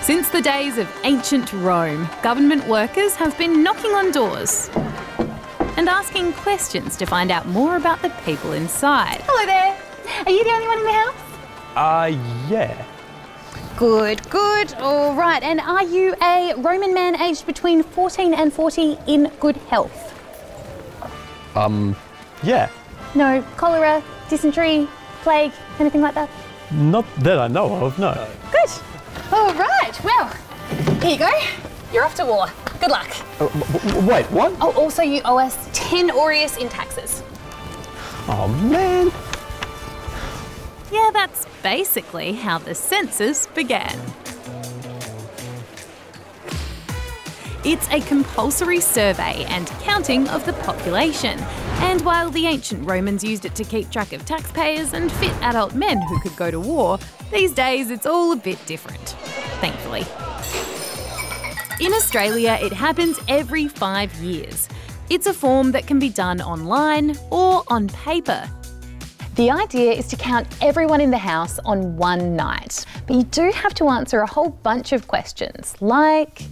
Since the days of ancient Rome, government workers have been knocking on doors and asking questions to find out more about the people inside. Hello there. Are you the only one in the house? Yeah. Good, good. All right. And are you a Roman man aged between 14 and 40 in good health? Yeah. No cholera, dysentery, plague, anything like that? Not that I know of, no. Good. All right. Well, here you go. You're off to war. Good luck. Wait, what? Oh, also you owe us 10 aureus in taxes. Oh, man. Yeah, that's basically how the census began. It's a compulsory survey and counting of the population. And while the ancient Romans used it to keep track of taxpayers and fit adult men who could go to war, these days it's all a bit different, thankfully. In Australia, it happens every 5 years. It's a form that can be done online or on paper. The idea is to count everyone in the house on one night, but you do have to answer a whole bunch of questions like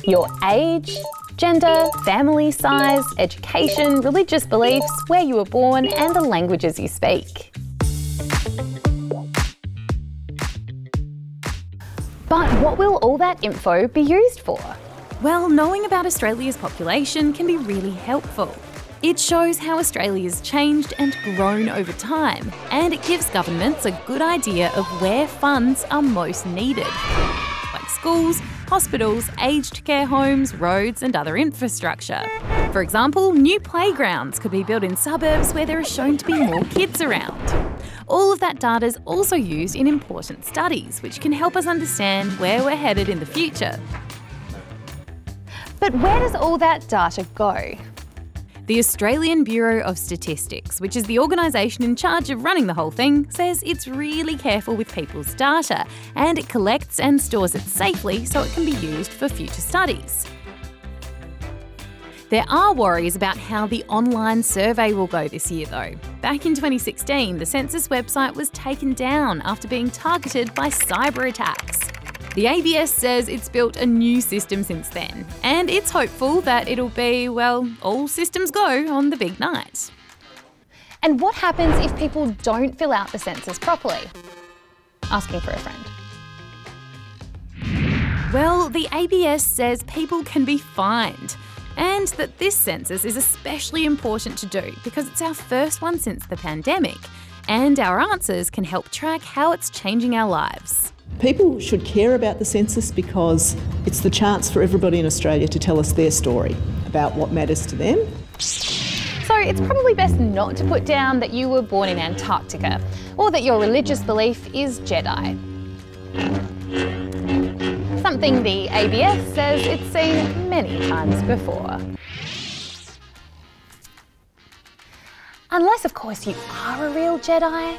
your age, gender, family size, education, religious beliefs, where you were born and the languages you speak. But what will all that info be used for? Well, knowing about Australia's population can be really helpful. It shows how Australia's changed and grown over time, and it gives governments a good idea of where funds are most needed, like schools, hospitals, aged care homes, roads and other infrastructure. For example, new playgrounds could be built in suburbs where there are shown to be more kids around. All of that data is also used in important studies, which can help us understand where we're headed in the future. But where does all that data go? The Australian Bureau of Statistics, which is the organisation in charge of running the whole thing, says it's really careful with people's data and it collects and stores it safely so it can be used for future studies. There are worries about how the online survey will go this year though. Back in 2016, the Census website was taken down after being targeted by cyber attacks. The ABS says it's built a new system since then, and it's hopeful that it'll be, well, all systems go on the big night. And what happens if people don't fill out the census properly? Asking for a friend. Well, the ABS says people can be fined, and that this census is especially important to do because it's our first one since the pandemic, and our answers can help track how it's changing our lives. People should care about the census because it's the chance for everybody in Australia to tell us their story about what matters to them. So it's probably best not to put down that you were born in Antarctica or that your religious belief is Jedi. Something the ABS says it's seen many times before. Unless, of course, you are a real Jedi.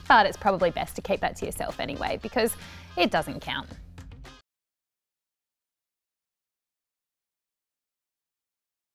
But it's probably best to keep that to yourself anyway, because it doesn't count.